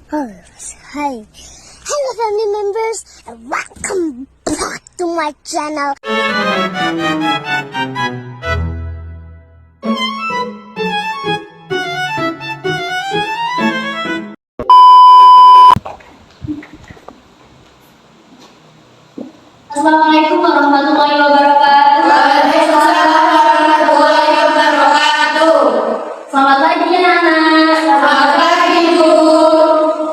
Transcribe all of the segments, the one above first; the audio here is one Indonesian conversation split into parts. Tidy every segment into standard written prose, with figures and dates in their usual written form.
Oh, hi. Hello family members and welcome back to my channel. Assalamualaikum warahmatullahi wabarakatuh. Waalaikumsalam warahmatullahi wabarakatuh. Selamat pagi anak-anak. Selamat pagi, Bu.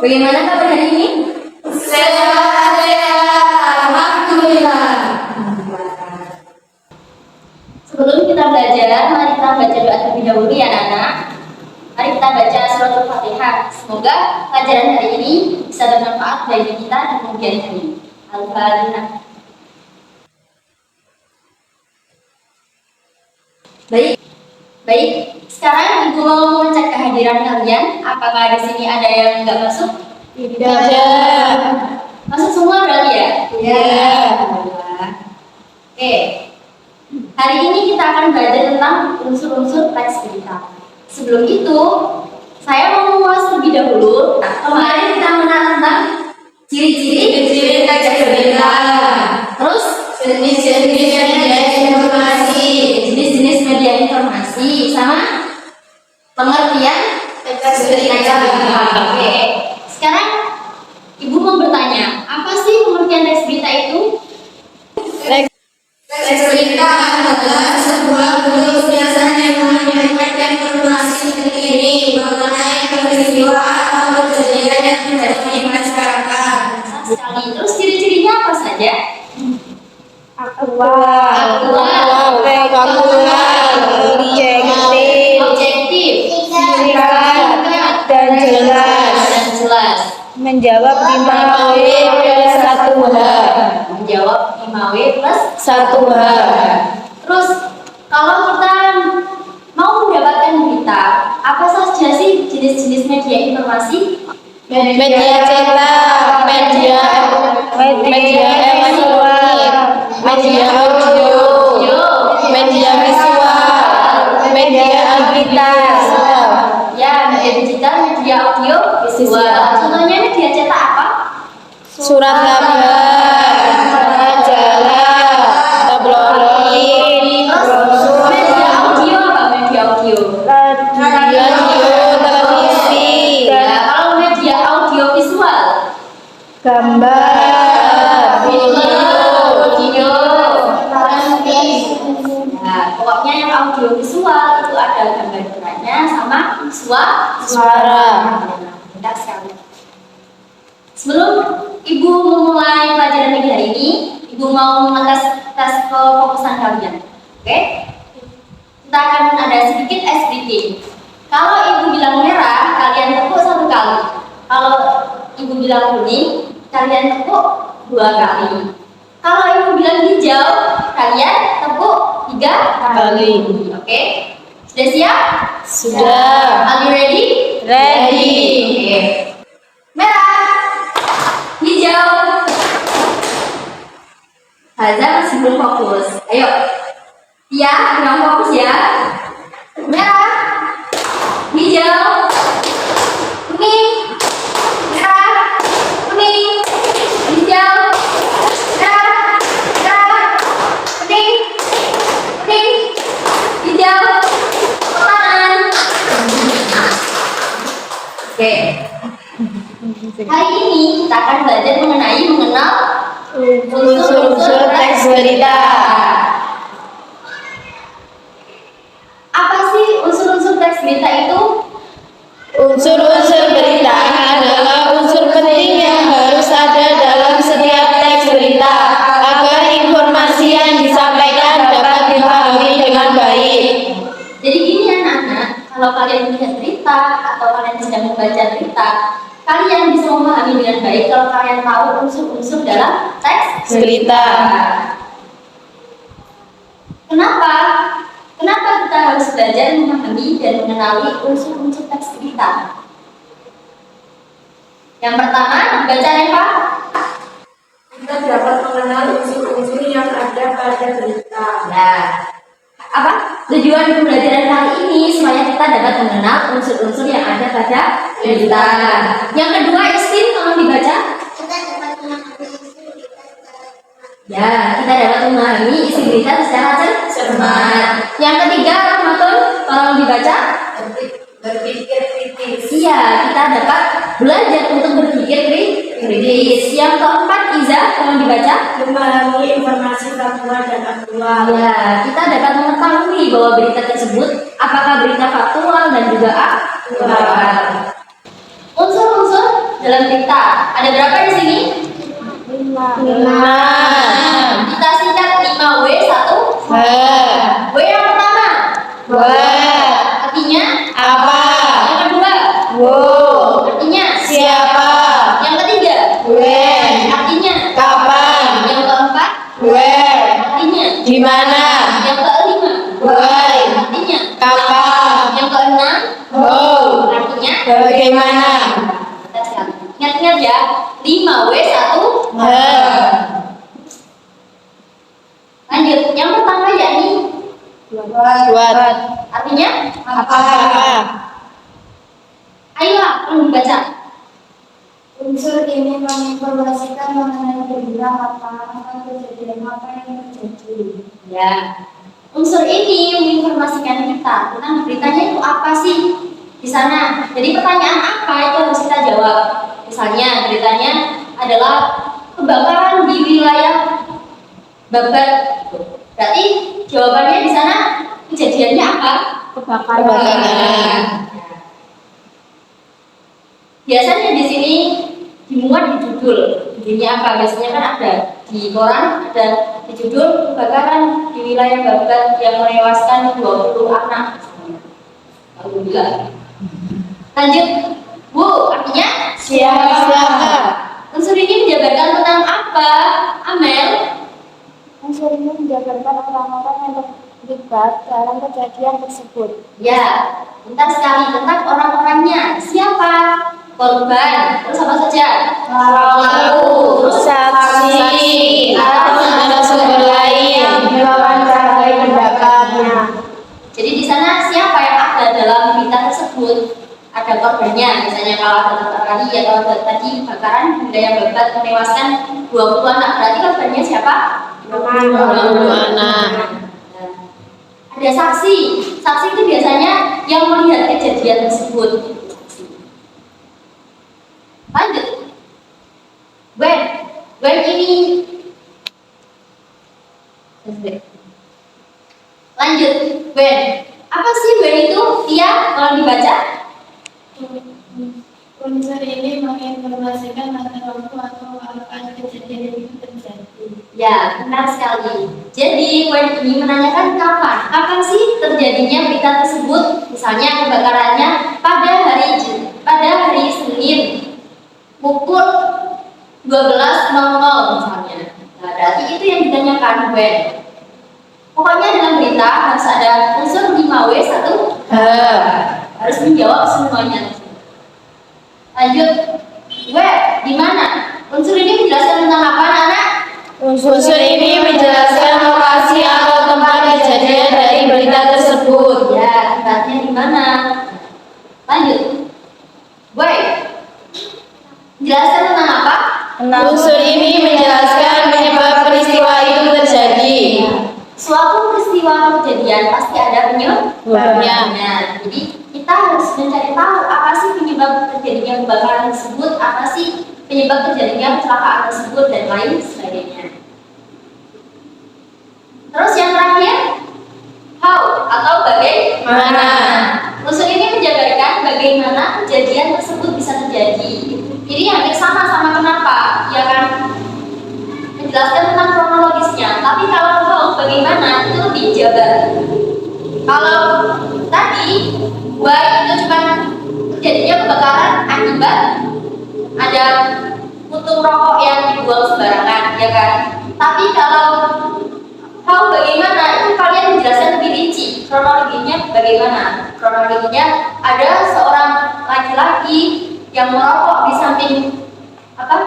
Bagaimana kabar hari ini? Sehat, alhamdulillah. Sebelum kita belajar, mari kita baca doa terlebih dahulu ya anak-anak. Mari kita baca surat Al-Fatihah. Semoga pelajaran hari ini bisa bermanfaat bagi kita di kemudian hari. Al-Fatihah. Baik. Sekarang Ibu mau mengecek kehadiran kalian. Apakah di sini ada yang nggak masuk? Tidak ada. Masuk semua berarti ya? Ya. Oke. Hari ini kita akan belajar tentang unsur-unsur teks berita. Sebelum itu, saya mau mengulas terlebih dahulu. Kemarin kita mengenal tentang ciri-ciri teks berita. Terus Jenis-jenis media informasi. jenis-jenis media informasi sama pengertian Teks berita. Oke. Sekarang Ibu mau bertanya, apa sih pengertian teks berita itu? Teks berita adalah sebuah bentuk biasanya yang menyampaikan informasi terkini mengenai peristiwa atau kejadian yang terjadi di masyarakat. Sekali. Terus ciri-cirinya apa saja? Objektif, singkat, dan jelas, menjawab 5W plus 1H. menjawab 5W plus 1H. Terus kalau kita mau mendapatkan berita, apa saja sih jenis-jenis media informasi? Media cetak, media elektronik, media audio, media visual, media digital. Ya, media digital, media audio, visual. Contohnya media cetak apa? Surat kabar, majalah, tabloid, Terus media audio apa? Media audio. radio, televisi, Ya, kalau media audio visual, gambar, video. Nah, pokoknya yang audio visual itu ada gambar-gambarnya sama suara. Mudah sekali. Sebelum Ibu memulai pelajaran pagi hari ini, Ibu mau mengetes tes kefokusan kalian. Oke? Kita akan ada sedikit ice breaking. Kalau Ibu bilang merah, kalian tepuk 1 kali. Kalau Ibu bilang kuning, kalian tepuk 2 kali. Kalau Ibu bilang hijau, kalian tepuk 3 kali. Oke? Sudah siap? Sudah. Are you ready? Ready. Oke. Merah, hijau. Haza masih belum fokus. Ayo. Iya, bilang fokus ya. Merah, hijau, kuning, merah, kuning, hijau, merah, kuning, hijau, tangan. Oke. Hari ini kita akan belajar mengenal Unsur-unsur teks berita. Apa sih unsur-unsur teks berita itu? Unsur-unsur berita adalah unsur penting yang harus ada dalam setiap teks berita agar informasi yang disampaikan dapat dipahami dengan baik. Jadi gini anak-anak, kalau kalian melihat berita atau kalian sedang membaca berita, kalian bisa memahami dengan baik kalau kalian tahu unsur-unsur dalam teks Berita. Kenapa? Kenapa kita harus belajar memahami dan mengenali unsur-unsur teks berita? Yang pertama, baca Reva. Kita dapat mengenal unsur-unsur yang ada pada berita. Nah, apa tujuan pembelajaran kali ini supaya kita dapat mengenal unsur-unsur yang ada pada berita. Yang kedua Ya, kita dapat memahami isi berita secara cermat. Yang ketiga, Rahmatun, tolong dibaca. Berpikir kritis. Iya, kita dapat belajar untuk berpikir kritis. Yang keempat, Iza, tolong dibaca. Memahami informasi faktual dan aktual. Ya, kita dapat mengetahui bahwa berita tersebut apakah berita faktual dan juga aktual. Unsur-unsur dalam berita ada berapa di sini? 5. Kita singkat 5W 1. W yang pertama. Artinya Apa? yang kedua. Artinya Siapa? yang ketiga. When? Artinya Kapan? yang keempat. Where? Artinya Di mana? yang kelima. Why? Artinya Kapan? yang keenam. How? Artinya Bagaimana? ingat-ingat ya, 5W 1. Lanjut, yang pertama yakni What? artinya Apa? ayo tolong dibaca. Unsur ini menginformasikan mengenai berita apa kejadian apa yang terjadi. Ya, unsur ini menginformasikan kita tentang beritanya itu apa sih di sana. Jadi pertanyaan apa itu harus kita jawab. Misalnya beritanya adalah kebakaran di wilayah Babat. Berarti jawabannya di sana kejadiannya apa? Kebakaran. Biasanya di sini dimuat di judul. Judulnya apa? Biasanya kan ada di koran, ada di judul kebakaran di wilayah Babat yang menewaskan 20 anak. Alhamdulillah. Lanjut, Bu, artinya Siapa? unsur ini menjabarkan tentang apa? Amel? Unsur ini menjabarkan orang-orang yang terlibat dalam kejadian tersebut. Ya, bentar sekali tentang orang-orangnya. Siapa? Korban. Terus apa saja? Pelaku. Terus Saksi atau narasumber lain yang diwawancarai pendapatnya. jadi di sana siapa yang ada dalam berita tersebut? Ada korbannya, misalnya kalau ada kebakaran atau ada tadi kebakaran di wilayah Babat menewaskan 20 anak, berarti korbannya siapa? 20 anak. Ada saksi. Saksi itu biasanya yang melihat kejadian tersebut. Lanjut. When ini. Lanjut. When. Apa sih when itu? Tia, kalau dibaca. Unsur ini menginformasikan masa waktu atau kapan kejadian itu terjadi. Ya, benar sekali. Jadi, when ini menanyakan kapan. Kapan sih terjadinya berita tersebut? Misalnya kebakarannya pada hari Senin pukul 12.00 misalnya. Nah, berarti itu yang ditanyakan when. Pokoknya dalam berita harus ada unsur 5W 1. Harus menjawab semuanya. Lanjut. Where? Di mana? Unsur ini menjelaskan tentang apa, anak-anak? Unsur ini menjelaskan lokasi atau tempat kejadian dari berita tersebut. Ya, tempatnya di mana? Lanjut. Why? Menjelaskan tentang apa? Unsur ini menjelaskan penyebab peristiwa itu terjadi. Suatu peristiwa kejadian pasti ada penyebabnya. Nah, jadi kita harus mencari tahu apa sih penyebab terjadinya kebakaran tersebut, apa sih penyebab terjadinya kecelakaan tersebut dan lain sebagainya. Terus yang terakhir, how atau bagaimana. Unsur ini menjabarkan bagaimana kejadian tersebut bisa terjadi. Jadi hampir sama kenapa, ya kan? Menjelaskan tentang kronologisnya. Tapi kalau how bagaimana itu lebih jabar. Kalau tadi why itu cuma terjadinya kebakaran akibat ada puntung rokok yang dibuang sembarangan, ya kan? Tapi kalau how bagaimana itu kalian menjelaskan lebih rinci. Kronologinya bagaimana? Kronologinya ada seorang laki-laki yang merokok di samping apa?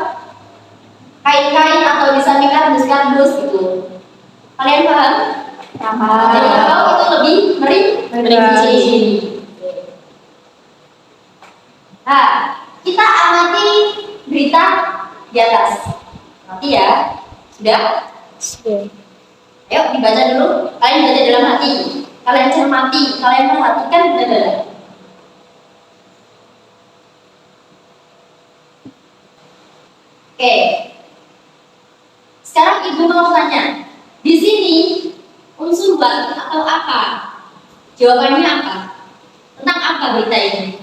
Kain-kain atau di samping kardus gitu. Kalian paham? Jadi how itu lebih merinci. Nah, kita amati berita di atas. Nanti ya, sudah? Ayo dibaca dulu. Kalian baca dalam hati. Kalian cermati. Kalian perhatikan benar-benar. Oke. Sekarang ibu mau tanya. Di sini unsur buat atau apa? Jawabannya apa? Tentang apa berita ini?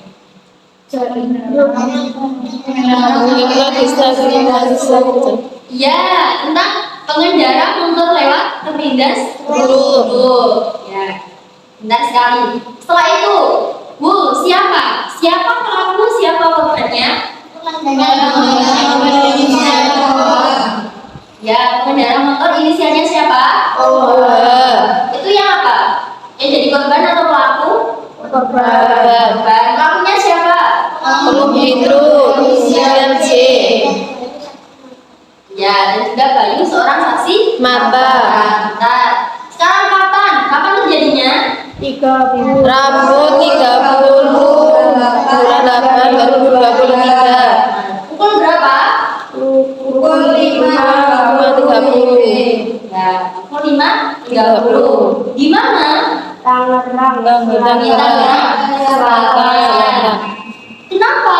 Ya, tentang pengendara motor lewat terlindas guru. Ya, benar sekali. Setelah itu, Bu, siapa? Siapa pelaku? Siapa korbannya? Ya, pengendara motor inisialnya siapa? Itu yang apa? Yang jadi korban atau pelaku? Korban. Pelakunya siapa? Pengemudi truk inisial C. Ya, dan juga Bayu seorang saksi Mata. Bentar. Sekarang kapan? Kapan terjadinya? Rabu 30 bulan 8 2023. Pukul berapa? Pukul 5 30. Ya, pukul 5.30. Di mana? Di Tangerang Selatan. Kenapa?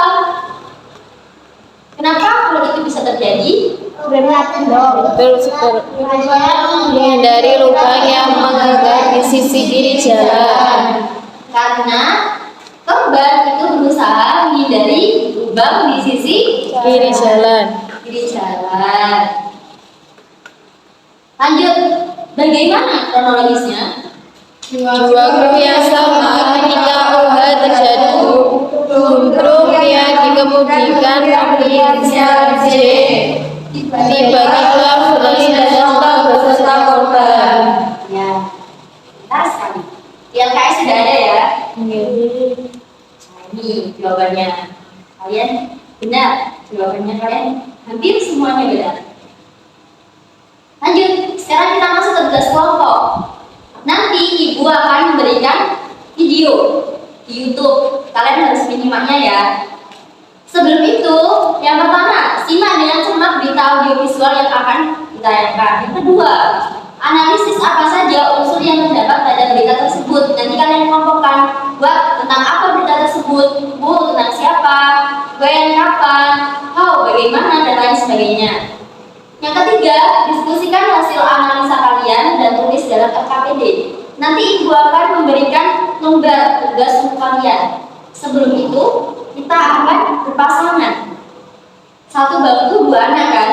Kenapa hal itu bisa terjadi? Menghindari lubang yang menghadap di sisi kiri jalan. Karena korban itu berusaha menghindari lubang di sisi Kiri jalan. kiri jalan. Lanjut, bagaimana kronologisnya? Dua grup yang sama ketika OH terjatuh. Truk yang dikemudikan inisial J tiba-tiba berlindas beserta korban. Ya, benar sekali. Di LKS sudah ada ya. Nah, ini jawabannya. Kalian benar, jawabannya kalian hampir semuanya benar. Lanjut, sekarang kita masuk ke tugas kelompok. Nanti ibu akan memberikan video di YouTube. Kalian harus menyimaknya ya. Sebelum itu, yang pertama, simak dengan cermat berita audiovisual yang akan ditayangkan. Yang kedua, analisis apa saja unsur yang terdapat pada berita tersebut. Nanti kalian kelompokkan, buat tentang apa berita tersebut, Bu, tentang siapa, when, kapan, how, bagaimana, dan lain sebagainya. Yang ketiga, diskusikan hasil analisa kalian dan tulis dalam LKPD. Nanti ibu akan memberikan lembar tugas untuk kalian. Sebelum itu, kita akan berpasangan. Satu bangku dua anak kan?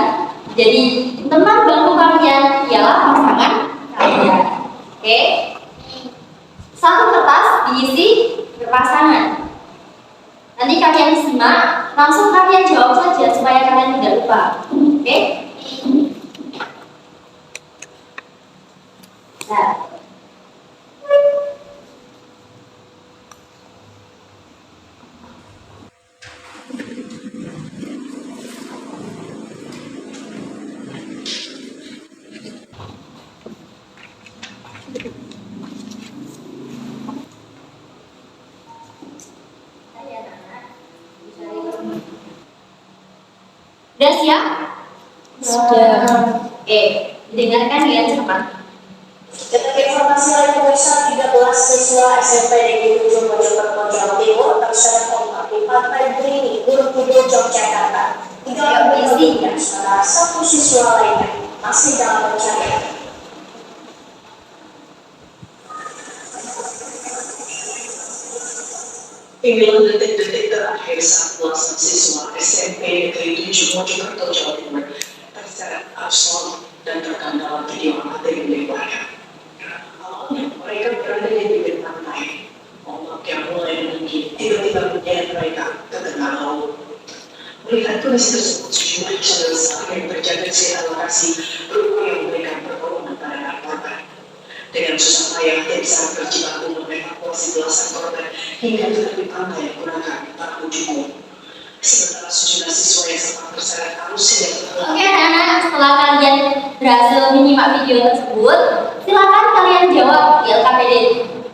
Jadi teman bangku kalian ialah pasangan kalian. Oke? Satu kertas diisi berpasangan. Nanti kalian simak, langsung kalian jawab saja supaya kalian tidak lupa. Oke? Nah. Sudah siap? Sudah. Oke, didengarkan ya cepat. Dapat informasi oleh pemirsa 13 siswa SMP Negeri 7 Mojokerto Jawa Timur terseret ombak di pantai Beringin, Borobudur, Yogyakarta. 3 orang meninggal, sementara 1 siswa lainnya masih dalam pencarian. Inilah detik-detik terakhir saat belasan siswa SMP Negeri 7 Mojokerto Jawa Timur terseret arus dan terekam dalam video amatir milik warga. Awalnya mereka berada di bibir pantai. Ombak yang mulai meninggi tiba-tiba menyeret mereka ke tengah laut. Melihat kondisi tersebut, sejumlah channel yang berjaga di sekitar lokasi berupaya memberikan pertolongan pada korban. Dengan susah payah tim SAR berjibaku mengevakuasi belasan korban hingga ke tepi pantai menggunakan perahu jumbo. Sementara sejumlah siswa yang sempat terseret arus yang Oke anak-anak, setelah kalian berhasil menyimak video tersebut, silakan kalian jawab di LKPD.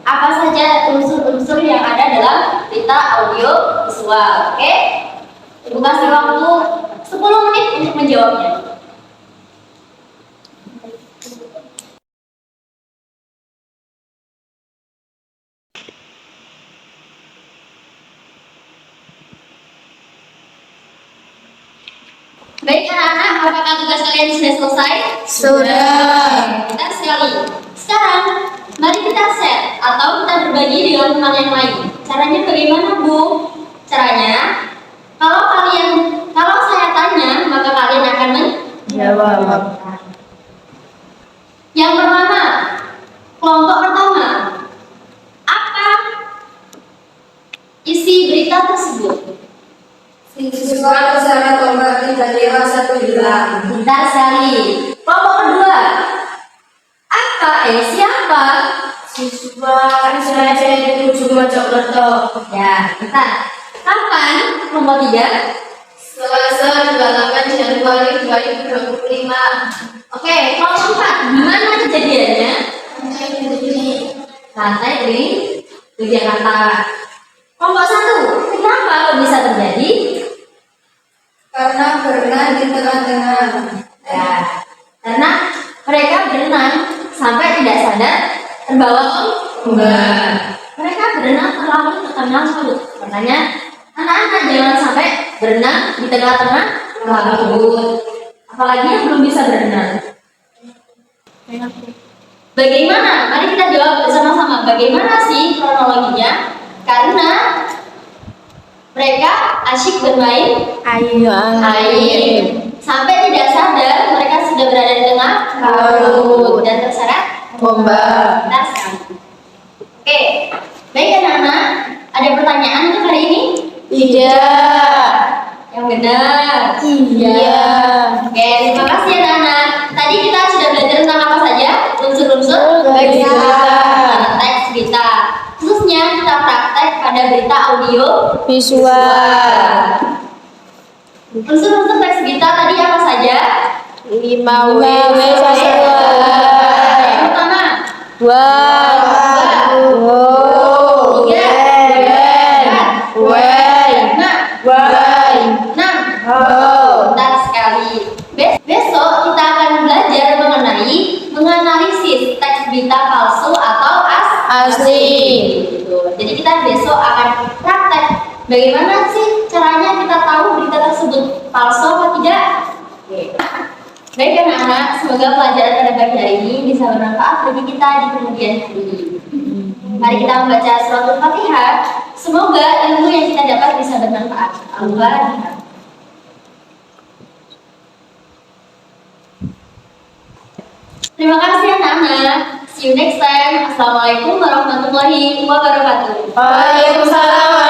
Apa saja unsur-unsur yang ada dalam berita audio visual. Oke? Ibu kasih waktu 10 menit untuk menjawabnya. Apakah tugas kalian sudah selesai? Sudah. Pintar sekali. Sekarang, mari kita share atau kita berbagi dengan teman yang lain. Caranya bagaimana, Bu? Caranya, kalau saya tanya, maka kalian akan Jawab. Yang pertama, kelompok pertama. Apa isi berita tersebut? Siswa bersama tombak tidak dewasa bilang. Pintar sekali. Kelompok kedua. Siapa? Siswa saja itu Mojokerto. Ya, kita. Kapan? Kelompok tiga. Selasa 28 Januari 2025. Oke, kelompok empat. Gimana kejadiannya? Lantai di Jakarta. Kelompok satu. Kenapa kok bisa terjadi? Karena berenang di tengah-tengah. Ya, karena mereka berenang sampai tidak sadar terbawa ombak. Mereka berenang terlalu ke tengah laut. Makanya anak-anak jangan sampai berenang di tengah-tengah laut. Apalagi yang belum bisa berenang. Bagaimana? Mari kita jawab bersama-sama. Bagaimana sih kronologinya? Karena mereka asyik bermain air. Sampai tidak sadar mereka sudah berada di tengah laut dan terseret Ombak. Benar sekali. Oke, baik anak-anak. Ada pertanyaan untuk hari ini? Tidak. Yang benar. Iya. Oke, terima kasih anak-anak. Tadi kita sudah belajar tentang apa saja? Unsur-unsur Teks berita. Teks berita. Khususnya kita praktek pada berita audio Visual. Unsur-unsur teks berita tadi apa saja? 5W Yang pertama, Benar sekali. Besok kita akan belajar mengenai menganalisis teks berita palsu atau Asli. Gitu. Jadi kita besok akan praktek bagaimana sih caranya kita tahu berita tersebut palsu atau tidak. Oke. Baik anak-anak, semoga pelajaran pada pagi hari ini bisa bermanfaat bagi kita di kemudian hari. Mari kita membaca suratul Fatihah. Semoga ilmu yang kita dapat bisa bermanfaat. Al-Fatihah. Terima kasih anak-anak. See you next time. Assalamualaikum warahmatullahi wabarakatuh. Waalaikumsalam